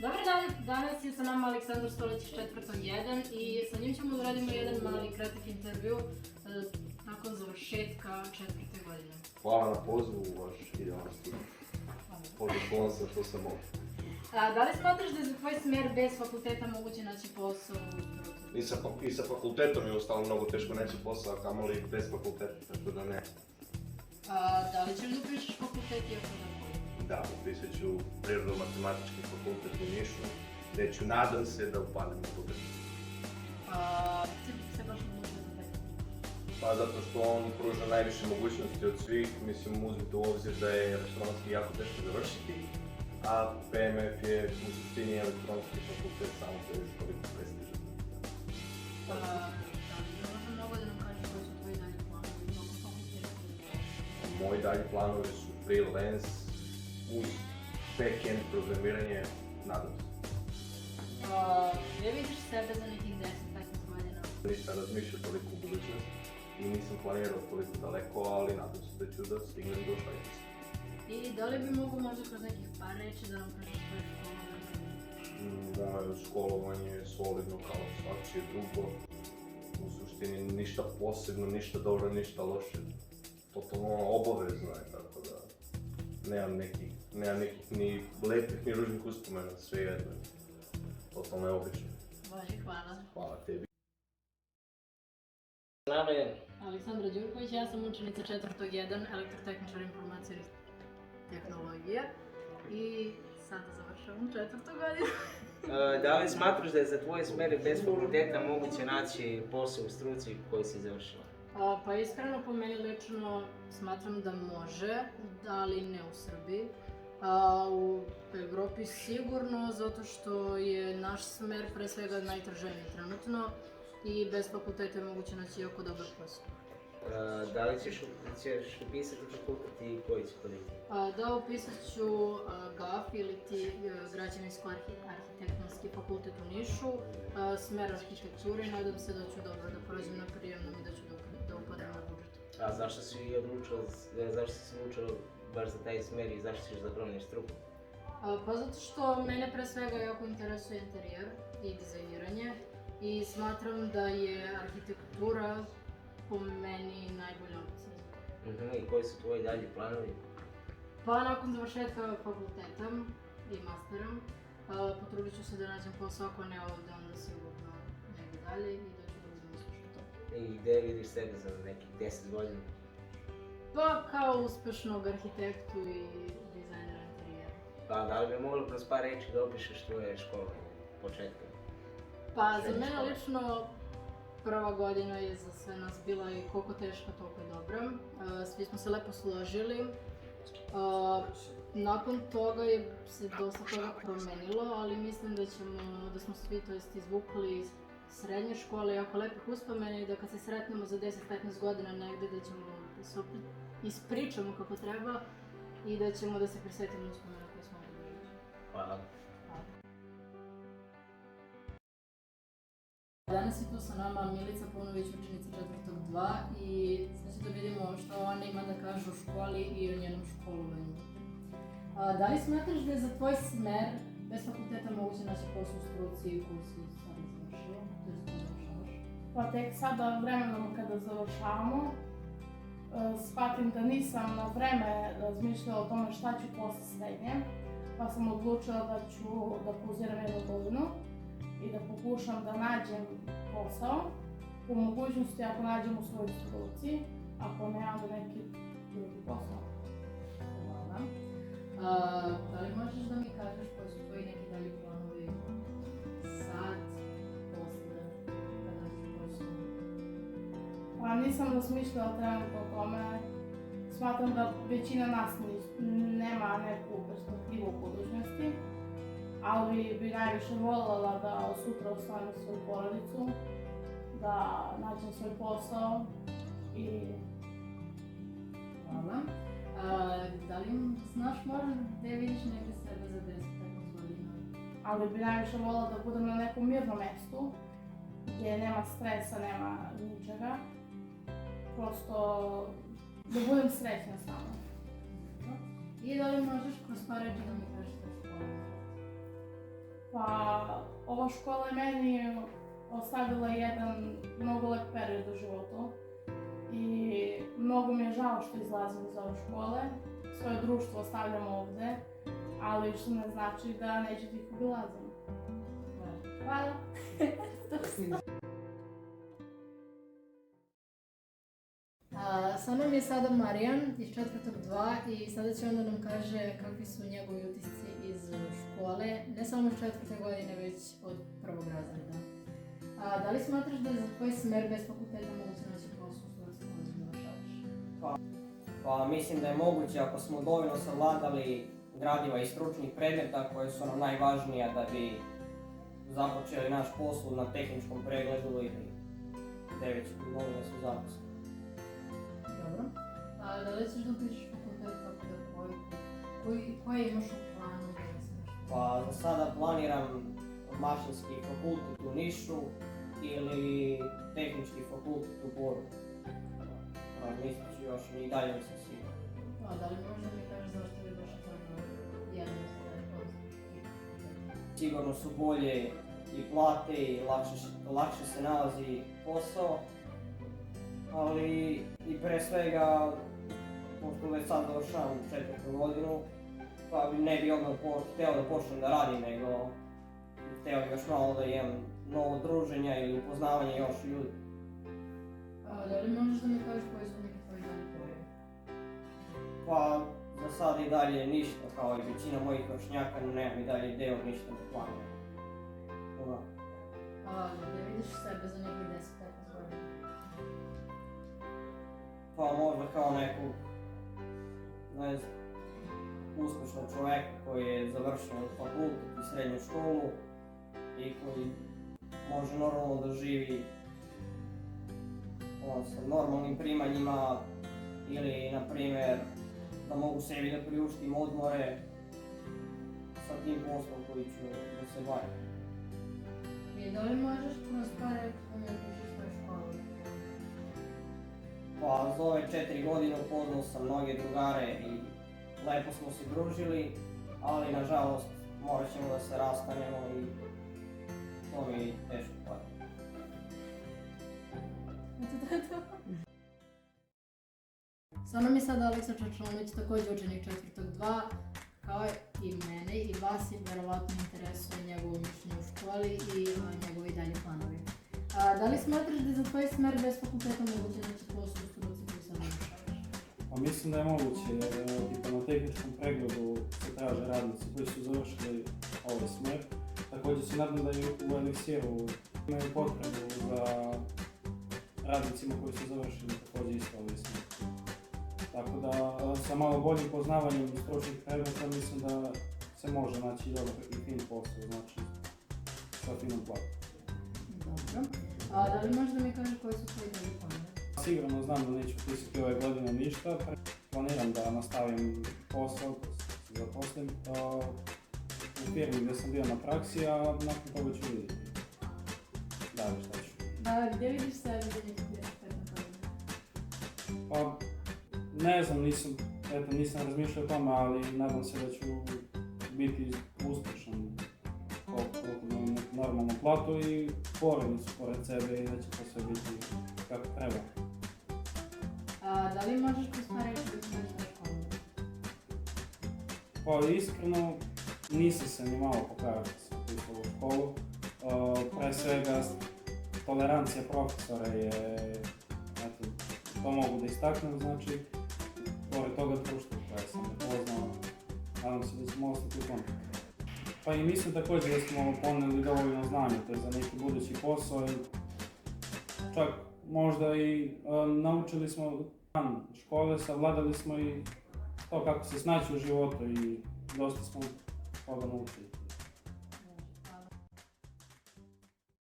Dobar dan, danas je sa nama Aleksandar Stolić iz 4.1 i sa njim ćemo da radimo jedan mali kratak intervju nakon završetka 4. godine. Hvala na pozivu u vaš idealan studij. Poželjkovan sam što sam ovdje. Da li smatraš da je za tvoj smer bez fakulteta moguće naći posao u struci? I sa fakultetom je ostalo mnogo teško naći posao, a kamoli bez fakulteta, tako da ne. Da li ćeš da upišeš fakultet iako da voli? Da, upisat ću prirodno-matematički fakultet u Nišu, gdje ću, nadam se, da upadnem na fakultet. Ti se baš odlučio za taj? Pa zato što on pruža najviše mogućnosti od svih, mislim uzmite u obzir da je elektronski jako teško završiti, a PMF je u suštini elektronski fakultet samo bez toliko prestiža. Da li možda mnogo da nam kažeš koji su tvoji dalji planovi u tokom fakulteta? Moji dalji planovi su freelance uz back-end programiranje, nadam se. Gdje vidiš sebe za nekih 10-15 godina? Nisam razmišljao toliko u budućnosti i nisam planirao toliko daleko, ali nadam se da ću da stignem do Švajcarske. I da li bi mogu možda kroz nekih par reći da nam kažeš tvoje školovanje? Moje školovanje je solidno kao svačije drugo. U suštini ništa posebno, ništa dobro, ništa loše. Totalno obavezno je, tako da nemam nekih ni lepih ni ružnih uspomena, sve jedno. Totalno je obično. Bože, hvala. Hvala tebi. Nama je Aleksandra Đurković, ja sam učenica 4.1 elektrotehničar informacije i tehnologija i sada završavam 4. godinu. da li smatraš da je za tvoje smere bez fakulteta moguće naći posao u struci koju si završila? Pa iskreno po meni lično smatram da može, ali ne u Srbiji. U Evropi sigurno, zato što je naš smer pre svega najtraženiji trenutno i bez fakulteta je moguće naći jako dobar posao. Da li ćeš upisati fakultet i koji će to biti? Da, upisat ću GAF ili ti građevinsko-arhitektonski fakultet u Nišu, smer arhitekture i nadam se da ću dobro da prođem na prijemnom i da ću da upadem na budžet. A zašto si odlučila baš za taj smer i zašto ćeš da promeniš struku? Pa zato što mene pre svega jako interesuje interijer i dizajniranje i smatram da je arhitektura po meni najbolja opcija. I koji su tvoji dalji planovi? Pa nakon završetka fakulteta i masterom, potrudit ću se da nađem posao, ako ne ovdje, onda sigurno negdje dalje i da ću da uzmem uspješno to. I gdje vidiš sebe za nekih 10 godina? Pa kao uspješnog arhitektu i dizajnera interijera. Pa da li bi mogla kroz par reći da opišeš tvoje školovanje početka? Pa za mene lično prva godina je za sve nas bila i koliko teška, toliko i dobra. Svi smo se lepo složili. Nakon toga je se dosta toga promenilo, ali mislim da smo svi izvukli iz srednje škole jako lepih uspomena i da kad se sretnemo za 10-15 godina negdje da ćemo da se opet ispričamo kako treba i da ćemo da se prisjetimo uspomena koje smo održili. Hvala. Danas je tu sa nama Milica Paunović, učenica 4.2 i sad ćemo da vidimo što ona ima da kaže o školi i o njenom školovanju. Da li smatraš da je za tvoj smer bez fakulteta moguće naći posao u struci koju si sada završila, to je sada završavaš? Pa tek sada vremenom kada završavamo, shvatim da nisam na vreme razmišljala o tome šta ću posle srednje, pa sam odlučila da ću da pauziram jednu godinu i da pokušam da nađem posao. Po mogućnosti ako nađem u svojoj struci, ako ne, onda neki drugi posao. Hvala. Da li možeš da mi kažeš koji su tvoji neki dalji planovi sad, posle, kada nađeš posao? Pa nisam razmišljala trenutno o tome. Smatram da većina nas nema neku perspektivu u budućnosti, ali bi najviše voljela da sutra ostvarim svoju porodicu, da nađem svoj posao i... Hvala. Da li znaš možda gdje vidiš negdje sebe za 10-15 godina? Ali bi najviše voljela da budem na nekom mirnom mjestu, gdje nema stresa, nema ničega. Prosto da budem srećna samo. I da li možeš kroz par reći da mi kažeš što škola? Pa ova škola je meni ostavila jedan mnogo lep period u životu i mnogo mi je žao što izlazim iz ove škole. Svoje društvo ostavljam ovde, ali što ne znači da neću da ih obilazim. Hvala. Sa nam je sada Marijan iz 4.2 i sada će on da nam kaže kakvi su njegovi utisci iz škole, ne samo iz 4. godine, već od 1. razreda. Da li smatraš da je za tvoj smer bez fakulteta moguće naći posao u studentskom koji završavaš? Pa mislim da je moguće ako smo dovoljno savladali gradiva i stručnih predmeta koje su nam najvažnija da bi započeli naš posao na tehničkom pregledu ili gde već dovoljno su zaposleni. Dobro. Da li ćeš da upišeš fakultet, tako da koji imaš u planu? Pa za sada planiram mašinski fakultet u Nišu ili tehnički fakultet u Boru. Mislim ću još i dalje nisam siguran. Da li možda mi kažeš zašto bi baš izabrao jedan od Sigurno su bolje i plate i lakše se nalazi posao, ali i pre svega, pošto već sad završavam 4. godinu, pa ne bi odmah hteo da počnem da radim, nego hteo bi još malo da imam novo druženja ili upoznavanje još ljudi. Da li možeš da mi kažeš koji su neki tvoji dalji planovi? Pa za sad i dalje ništa, kao i većina mojih vršnjaka, nemam i dalje ideju ništa ne planiram. Gde vidiš sebe za nekih 10-15 godina? Pa možda kao nekog, ne znam, uspešnog čoveka koji je završio fakultet i srednju školu i koji može normalno da živi sa normalnim primanjima ili, na primjer, da mogu sebi da priuštim odmore sa tim poslom koji ću da se bavim. I da li možeš kroz pare da mi opišeš svoju školu? Pa za ove 4 godine upoznao sam mnoge drugare i lepo smo se družili, ali nažalost morat ćemo da se rastanemo i to mi je teško pada. Sa nam je sada Aleksa Čačanović, također učenik 4.2, kao i mene i vas je verovatno interesuje njegovo mišljenje u školi i njegovi dalje planovi. Da li smatraš da je za tvoj smer bez fakulteta moguće naći posao u struci koju sad završavaš? Pa mislim da je moguće jer tipa na tehničkom pregledu se traže radnici koji su završili ovaj smer. Također se nadam da i u Eliksiru imaju potrebu za radnicima koji su završili također isto ovaj smer. Tako da sa malo boljim poznavanjem stručnih predmeta mislim da se može naći dobar i fin posao, znači sa finom platom. Dobro. Da li možeš da mi kažeš koji su tvoji dalje planovi? Sigurno znam da neću upisati ove godine ništa, planiram da nastavim posao, da se zaposlim u firmi gdje sam bio na praksi, a nakon toga ću vidjeti dalje šta ću. Gdje vidiš sebe za nekih 10-15 godina? Pa ne znam, nisam razmišljao o tome, ali nadam se da ću biti uspješan koliko imam neku normalnu platu i porodicu pored sebe i da će to sve biti kako treba. Da li možeš kroz par reći da ćeš na školu? Pa iskreno nisam se ni malo pokazao da sam upisao u školu. Pre svega tolerancija profesora je, to mogu da istaknem, znači pored toga društva koje sam upoznao, nadam se da ćemo ostati u kontaktu. Pa i mislim također da smo poneli dovoljno znanja, to je za neki budući posao i čak možda i naučili smo van škole, savladali smo i to kako se snaći u životu i dosta smo toga naučili.